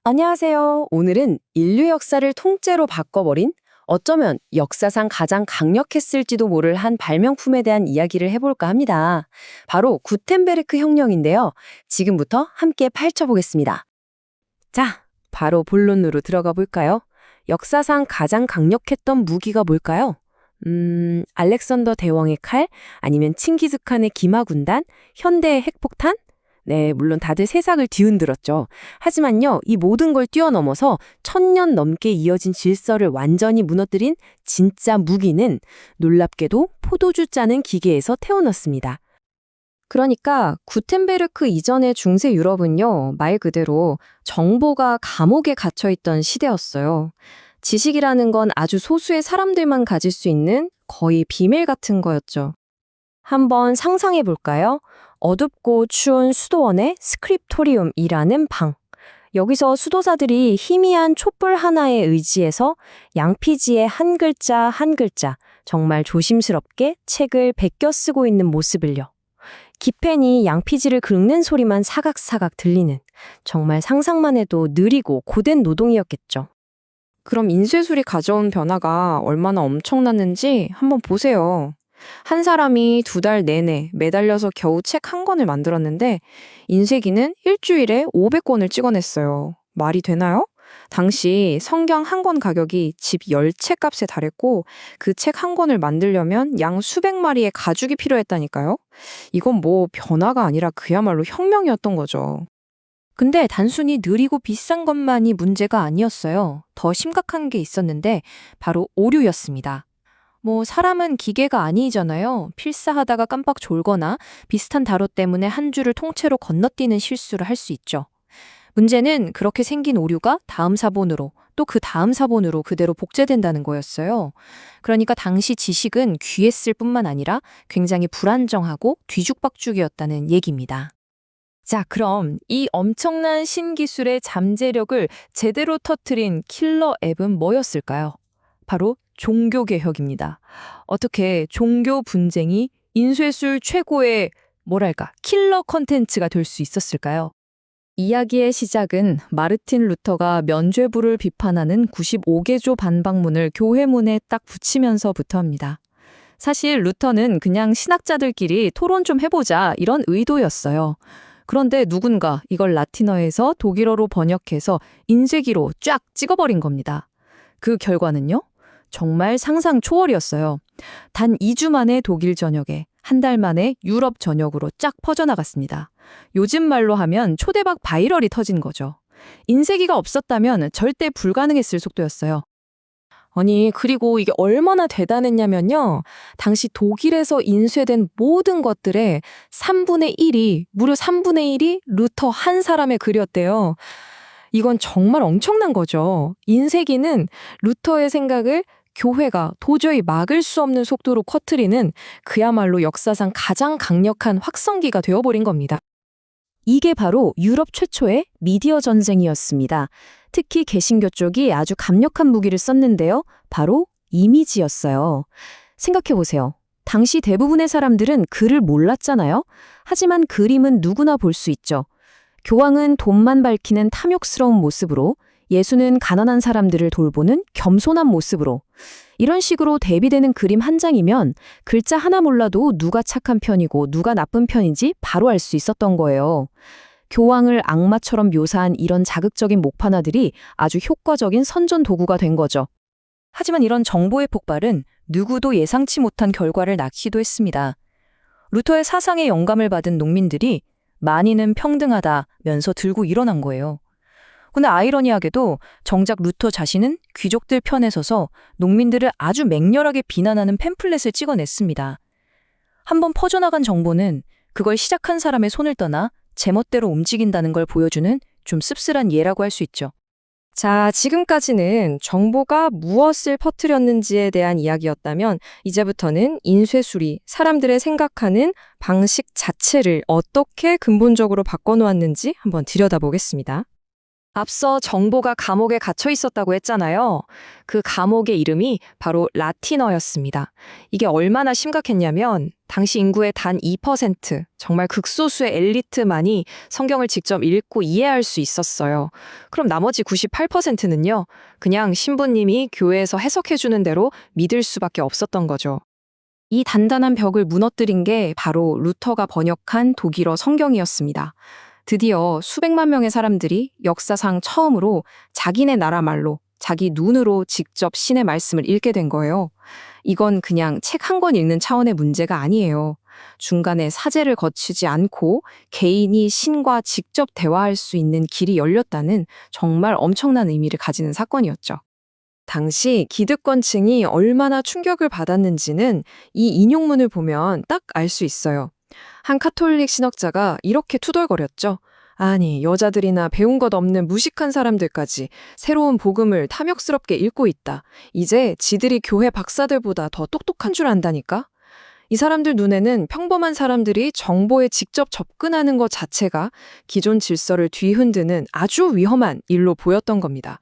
안녕하세요. 오늘은 인류 역사를 통째로 바꿔버린 어쩌면 역사상 가장 강력했을지도 모를 한 발명품에 대한 이야기를 해볼까 합니다. 바로 구텐베르크 혁명인데요. 지금부터 함께 펼쳐보겠습니다. 자, 바로 본론으로 들어가 볼까요? 역사상 가장 강력했던 무기가 뭘까요? 알렉산더 대왕의 칼, 아니면 칭기즈칸의 기마군단, 현대의 핵폭탄? 네, 물론 다들 세상을 뒤흔들었죠. 하지만요, 이 모든 걸 뛰어넘어서 1000년 넘게 이어진 질서를 완전히 무너뜨린 진짜 무기는 놀랍게도 포도주 짜는 기계에서 태어났습니다. 그러니까 구텐베르크 이전의 중세 유럽은요, 말 그대로 정보가 감옥에 갇혀있던 시대였어요. 지식이라는 건 아주 소수의 사람들만 가질 수 있는 거의 비밀 같은 거였죠. 한번 상상해 볼까요? 어둡고 추운 수도원의 스크립토리움이라는 방. 여기서 수도사들이 희미한 촛불 하나에 의지해서 양피지에 한 글자 한 글자 정말 조심스럽게 책을 베껴 쓰고 있는 모습을요. 기펜이 양피지를 긁는 소리만 사각사각 들리는 정말 상상만 해도 느리고 고된 노동이었겠죠. 그럼 인쇄술이 가져온 변화가 얼마나 엄청났는지 한번 보세요. 한 사람이 2달 내내 매달려서 겨우 책 한 권을 만들었는데 인쇄기는 일주일에 500권을 찍어냈어요. 말이 되나요? 당시 성경 한 권 가격이 집 10채 값에 달했고 그 책 한 권을 만들려면 양 수백 마리의 가죽이 필요했다니까요. 이건 뭐 변화가 아니라 그야말로 혁명이었던 거죠. 근데 단순히 느리고 비싼 것만이 문제가 아니었어요. 더 심각한 게 있었는데 바로 오류였습니다. 사람은 기계가 아니잖아요. 필사하다가 깜빡 졸거나 비슷한 단어 때문에 한 줄을 통째로 건너뛰는 실수를 할 수 있죠. 문제는 그렇게 생긴 오류가 다음 사본으로 또 그 다음 사본으로 그대로 복제된다는 거였어요. 그러니까 당시 지식은 귀했을 뿐만 아니라 굉장히 불안정하고 뒤죽박죽이었다는 얘기입니다. 자, 그럼 이 엄청난 신기술의 잠재력을 제대로 터트린 킬러 앱은 뭐였을까요? 바로 종교개혁입니다. 어떻게 종교 분쟁이 인쇄술 최고의 킬러 컨텐츠가 될 수 있었을까요? 이야기의 시작은 마르틴 루터가 면죄부를 비판하는 95개조 반박문을 교회문에 딱 붙이면서부터입니다. 사실 루터는 그냥 신학자들끼리 토론 좀 해보자 이런 의도였어요. 그런데 누군가 이걸 라틴어에서 독일어로 번역해서 인쇄기로 쫙 찍어버린 겁니다. 그 결과는요? 정말 상상 초월이었어요. 단 2주 만에 독일 전역에, 한 달 만에 유럽 전역으로 쫙 퍼져나갔습니다. 요즘 말로 하면 초대박 바이럴이 터진 거죠. 인쇄기가 없었다면 절대 불가능했을 속도였어요. 아니, 그리고 이게 얼마나 대단했냐면요. 당시 독일에서 인쇄된 모든 것들의 3분의 1이, 무려 3분의 1이 루터 한 사람의 글이었대요. 이건 정말 엄청난 거죠. 인쇄기는 루터의 생각을 교회가 도저히 막을 수 없는 속도로 커트리는 그야말로 역사상 가장 강력한 확성기가 되어버린 겁니다. 이게 바로 유럽 최초의 미디어 전쟁이었습니다. 특히 개신교 쪽이 아주 강력한 무기를 썼는데요. 바로 이미지였어요. 생각해보세요. 당시 대부분의 사람들은 글을 몰랐잖아요. 하지만 그림은 누구나 볼 수 있죠. 교황은 돈만 밝히는 탐욕스러운 모습으로, 예수는 가난한 사람들을 돌보는 겸손한 모습으로, 이런 식으로 대비되는 그림 한 장이면 글자 하나 몰라도 누가 착한 편이고 누가 나쁜 편인지 바로 알 수 있었던 거예요. 교황을 악마처럼 묘사한 이런 자극적인 목판화들이 아주 효과적인 선전 도구가 된 거죠. 하지만 이런 정보의 폭발은 누구도 예상치 못한 결과를 낳기도 했습니다. 루터의 사상에 영감을 받은 농민들이 만인은 평등하다면서 들고 일어난 거예요. 근데 아이러니하게도 정작 루터 자신은 귀족들 편에 서서 농민들을 아주 맹렬하게 비난하는 팸플렛을 찍어냈습니다. 한번 퍼져나간 정보는 그걸 시작한 사람의 손을 떠나 제멋대로 움직인다는 걸 보여주는 좀 씁쓸한 예라고 할 수 있죠. 자, 지금까지는 정보가 무엇을 퍼뜨렸는지에 대한 이야기였다면 이제부터는 인쇄술이 사람들의 생각하는 방식 자체를 어떻게 근본적으로 바꿔놓았는지 한번 들여다보겠습니다. 앞서 정보가 감옥에 갇혀 있었다고 했잖아요. 그 감옥의 이름이 바로 라틴어였습니다. 이게 얼마나 심각했냐면 당시 인구의 단 2%, 정말 극소수의 엘리트만이 성경을 직접 읽고 이해할 수 있었어요. 그럼 나머지 98%는요, 그냥 신부님이 교회에서 해석해주는 대로 믿을 수밖에 없었던 거죠. 이 단단한 벽을 무너뜨린 게 바로 루터가 번역한 독일어 성경이었습니다. 드디어 수백만 명의 사람들이 역사상 처음으로 자기네 나라 말로, 자기 눈으로 직접 신의 말씀을 읽게 된 거예요. 이건 그냥 책 한 권 읽는 차원의 문제가 아니에요. 중간에 사제를 거치지 않고 개인이 신과 직접 대화할 수 있는 길이 열렸다는 정말 엄청난 의미를 가지는 사건이었죠. 당시 기득권층이 얼마나 충격을 받았는지는 이 인용문을 보면 딱 알 수 있어요. 한 카톨릭 신학자가 이렇게 투덜거렸죠. 아니, 여자들이나 배운 것 없는 무식한 사람들까지 새로운 복음을 탐욕스럽게 읽고 있다. 이제 지들이 교회 박사들보다 더 똑똑한 줄 안다니까? 이 사람들 눈에는 평범한 사람들이 정보에 직접 접근하는 것 자체가 기존 질서를 뒤흔드는 아주 위험한 일로 보였던 겁니다.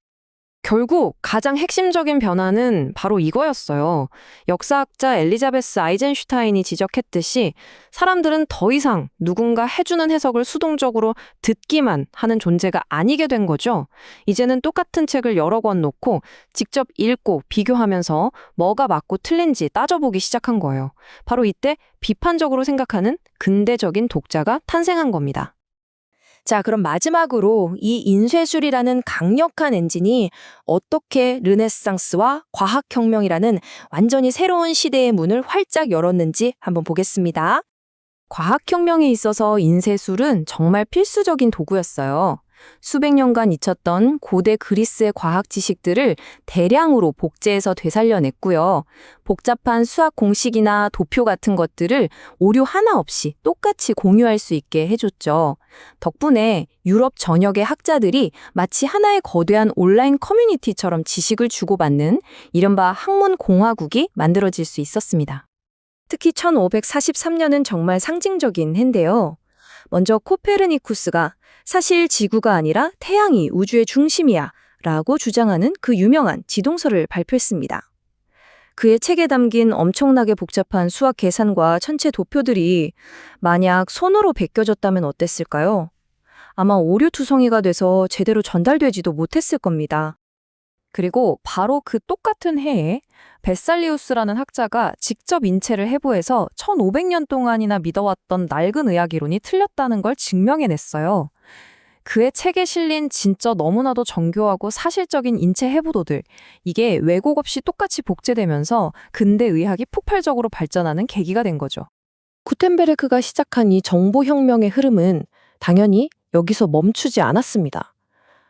결국 가장 핵심적인 변화는 바로 이거였어요. 역사학자 엘리자베스 아이젠슈타인이 지적했듯이 사람들은 더 이상 누군가 해주는 해석을 수동적으로 듣기만 하는 존재가 아니게 된 거죠. 이제는 똑같은 책을 여러 권 놓고 직접 읽고 비교하면서 뭐가 맞고 틀린지 따져보기 시작한 거예요. 바로 이때 비판적으로 생각하는 근대적인 독자가 탄생한 겁니다. 자, 그럼 마지막으로 이 인쇄술이라는 강력한 엔진이 어떻게 르네상스와 과학혁명이라는 완전히 새로운 시대의 문을 활짝 열었는지 한번 보겠습니다. 과학혁명에 있어서 인쇄술은 정말 필수적인 도구였어요. 수백 년간 잊혔던 고대 그리스의 과학 지식들을 대량으로 복제해서 되살려냈고요. 복잡한 수학 공식이나 도표 같은 것들을 오류 하나 없이 똑같이 공유할 수 있게 해줬죠. 덕분에 유럽 전역의 학자들이 마치 하나의 거대한 온라인 커뮤니티처럼 지식을 주고받는 이른바 학문공화국이 만들어질 수 있었습니다. 특히 1543년은 정말 상징적인 해인데요. 먼저 코페르니쿠스가 사실 지구가 아니라 태양이 우주의 중심이야 라고 주장하는 그 유명한 지동설을 발표했습니다. 그의 책에 담긴 엄청나게 복잡한 수학 계산과 천체 도표들이 만약 손으로 베껴졌다면 어땠을까요? 아마 오류투성이가 돼서 제대로 전달되지도 못했을 겁니다. 그리고 바로 그 똑같은 해에 베살리우스라는 학자가 직접 인체를 해부해서 1500년 동안이나 믿어왔던 낡은 의학 이론이 틀렸다는 걸 증명해냈어요. 그의 책에 실린 진짜 너무나도 정교하고 사실적인 인체 해부도들, 이게 왜곡 없이 똑같이 복제되면서 근대 의학이 폭발적으로 발전하는 계기가 된 거죠. 구텐베르크가 시작한 이 정보혁명의 흐름은 당연히 여기서 멈추지 않았습니다.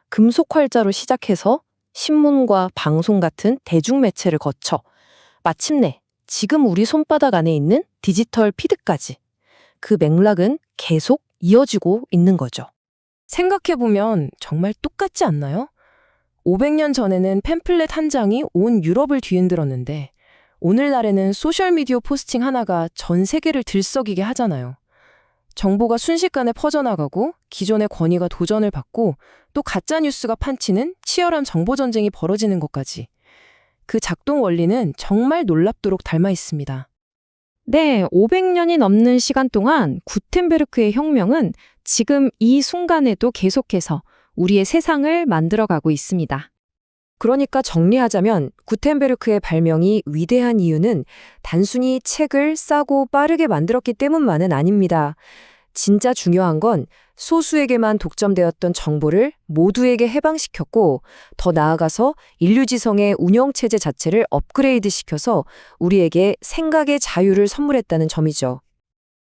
금속 활자로 시작해서 신문과 방송 같은 대중매체를 거쳐 마침내 지금 우리 손바닥 안에 있는 디지털 피드까지 그 맥락은 계속 이어지고 있는 거죠. 생각해보면 정말 똑같지 않나요? 500년 전에는 팸플렛 한 장이 온 유럽을 뒤흔들었는데 오늘날에는 소셜미디어 포스팅 하나가 전 세계를 들썩이게 하잖아요. 정보가 순식간에 퍼져나가고 기존의 권위가 도전을 받고 또 가짜뉴스가 판치는 치열한 정보전쟁이 벌어지는 것까지. 그 작동 원리는 정말 놀랍도록 닮아 있습니다. 네, 500년이 넘는 시간 동안 구텐베르크의 혁명은 지금 이 순간에도 계속해서 우리의 세상을 만들어가고 있습니다. 그러니까 정리하자면 구텐베르크의 발명이 위대한 이유는 단순히 책을 싸고 빠르게 만들었기 때문만은 아닙니다. 진짜 중요한 건 소수에게만 독점되었던 정보를 모두에게 해방시켰고 더 나아가서 인류지성의 운영체제 자체를 업그레이드시켜서 우리에게 생각의 자유를 선물했다는 점이죠.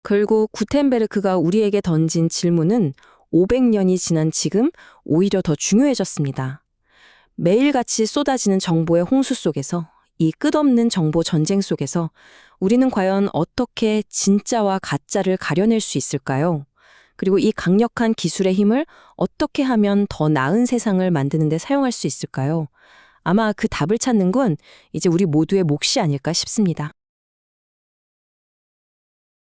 결국 구텐베르크가 우리에게 던진 질문은 500년이 지난 지금 오히려 더 중요해졌습니다. 매일같이 쏟아지는 정보의 홍수 속에서 이 끝없는 정보 전쟁 속에서 우리는 과연 어떻게 진짜와 가짜를 가려낼 수 있을까요? 그리고 이 강력한 기술의 힘을 어떻게 하면 더 나은 세상을 만드는 데 사용할 수 있을까요? 아마 그 답을 찾는 건 이제 우리 모두의 몫이 아닐까 싶습니다.